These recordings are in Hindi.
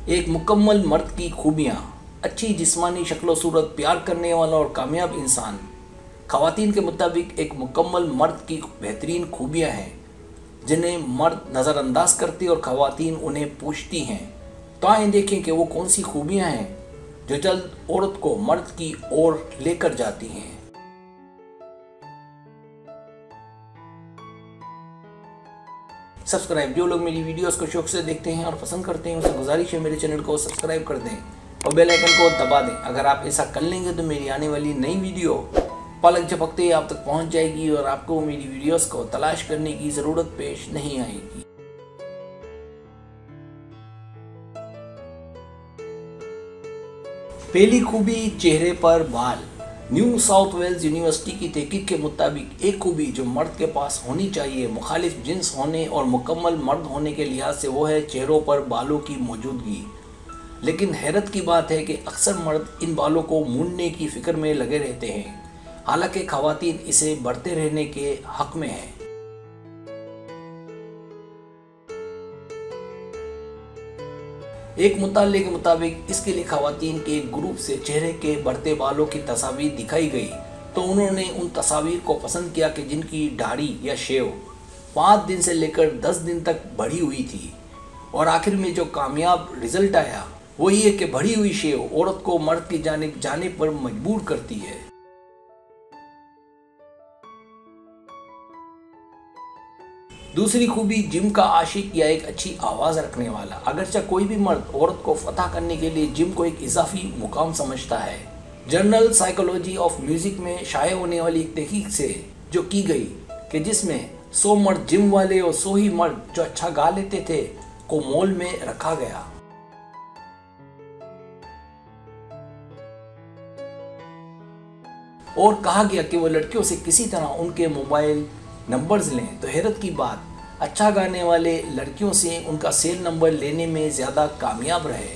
एक मुकम्मल मर्द की खूबियाँ, अच्छी जिस्मानी शक्ल सूरत, प्यार करने वाला और कामयाब इंसान। ख़वातीन के मुताबिक एक मुकम्मल मर्द की बेहतरीन खूबियाँ हैं जिन्हें मर्द नज़रअंदाज करते और ख़वातीन उन्हें पूछती हैं। तो आइए देखें कि वो कौन सी खूबियाँ हैं जो जल्द औरत को मर्द की ओर लेकर जाती हैं। सब्सक्राइब, जो लोग मेरी वीडियोस को शौक से देखते हैं और पसंद करते हैं उनसे गुजारिश है मेरे चैनल को सब्सक्राइब कर दें और बेल आइकन को दबा दें। अगर आप ऐसा कर लेंगे तो मेरी आने वाली नई वीडियो पलक झपकते ही आप तक पहुंच जाएगी और आपको मेरी वीडियोस को तलाश करने की ज़रूरत पेश नहीं आएगी। पहली खूबी, चेहरे पर बाल। न्यू साउथ वेल्स यूनिवर्सिटी की तहकीक के मुताबिक एक खूबी जो मर्द के पास होनी चाहिए मुखालिफ जिन्स होने और मुकम्मल मर्द होने के लिहाज से वो है चेहरों पर बालों की मौजूदगी। लेकिन हैरत की बात है कि अक्सर मर्द इन बालों को मूंढने की फिक्र में लगे रहते हैं, हालांकि ख़वातीन इसे बढ़ते रहने के हक में हैं। एक मुताले के मुताबिक इसके लिए ख़वातीन के एक ग्रुप से चेहरे के बढ़ते बालों की तस्वीर दिखाई गई तो उन्होंने उन तस्वीर को पसंद किया कि जिनकी दाढ़ी या शेव 5 दिन से लेकर 10 दिन तक बढ़ी हुई थी। और आखिर में जो कामयाब रिजल्ट आया वो ये कि बढ़ी हुई शेव औरत को मर्द की जानिब जाने पर मजबूर करती है। दूसरी खूबी, जिम का आशिक या एक अच्छी आवाज़ रखने वाला। अगरचे कोई भी मर्द औरत को फतह करने के लिए जिम को एक इजाफी मुकाम समझता है। जर्नल साइकोलॉजी ऑफ म्यूज़िक में शाये होने वाली एक तहकीक से जो की गई कि जिसमें 100 मर्द जिम वाले और 100 ही मर्द जो अच्छा गा लेते थे को मोल में रखा गया। और कहा गया कि वो लड़कियों से किसी तरह उनके मोबाइल नंबर्स लें। तो हैरत की बात, अच्छा गाने वाले लड़कियों से उनका सेल नंबर लेने में ज़्यादा कामयाब रहे।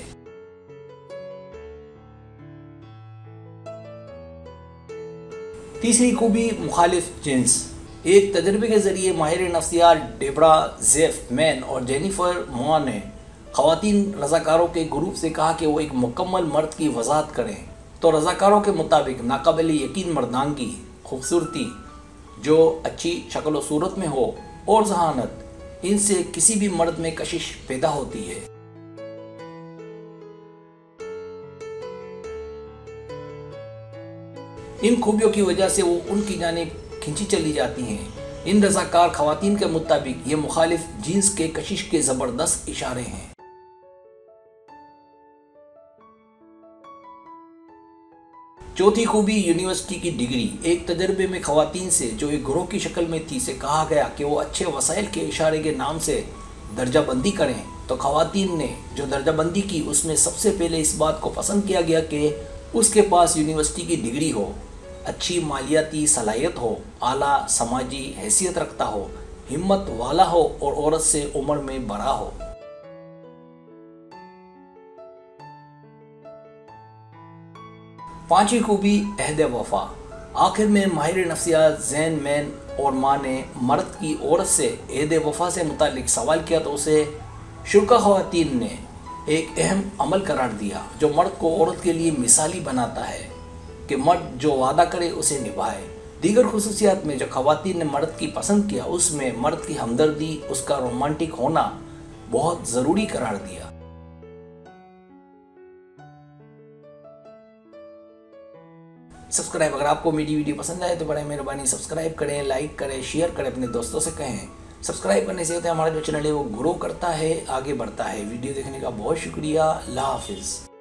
तीसरी खूबी, मुखालिफ जिन्स। एक तजर्बे के ज़रिए माहिर नफ्सियात डेबरा ज़ेफ़मैन और जेनिफर मोआ ने ख़वातीन रज़ाकारों के ग्रुप से कहा कि वो एक मुकम्मल मर्द की वज़ाहत करें। तो रज़ाकारों के मुताबिक नाकाबिल यकीन मर्दानगी, खूबसूरती, जो अच्छी शक्ल और सूरत में हो और जहानत, इनसे किसी भी मर्द में कशिश पैदा होती है। इन खूबियों की वजह से वो उनकी जानिब खिंची चली जाती हैं। इन रज़ाकार ख़वातीन के मुताबिक ये मुखालिफ जीन्स के कशिश के ज़बरदस्त इशारे हैं। चौथी खूबी, यूनिवर्सिटी की डिग्री। एक तजर्बे में ख़वातीन से जो एक ग्रोह की शक्ल में थी से कहा गया कि वो अच्छे वसाइल के इशारे के नाम से दर्जाबंदी करें। तो ख़वातीन ने जो दर्जाबंदी की उसमें सबसे पहले इस बात को पसंद किया गया कि उसके पास यूनिवर्सिटी की डिग्री हो, अच्छी मालियाती सलाहियत हो, आला समाजी हैसियत रखता हो, हिम्मत वाला हो और औरत से उम्र में बड़ा हो। पांचवी खूबी, अहद वफा। आखिर में माहिर नफ्सियात ज़ैन मैन और माँ ने मर्द की औरत से अहद वफा से मुतालिक सवाल किया तो उसे शुरा ख़वातीन ने एक अहम अमल करार दिया जो मर्द को औरत के लिए मिसाली बनाता है कि मर्द जो वादा करे उसे निभाए। दीगर खुसूसियात में जो ख़वातीन ने मर्द की पसंद किया उसमें मर्द की हमदर्दी, उसका रोमांटिक होना बहुत ज़रूरी करार दिया। सब्सक्राइब, अगर आपको मेरी वीडियो पसंद आए तो बड़े मेहरबानी सब्सक्राइब करें, लाइक करें, शेयर करें, अपने दोस्तों से कहें। सब्सक्राइब करने से होता है हमारा जो चैनल है वो ग्रो करता है, आगे बढ़ता है। वीडियो देखने का बहुत शुक्रिया। अल्लाह हाफिज़।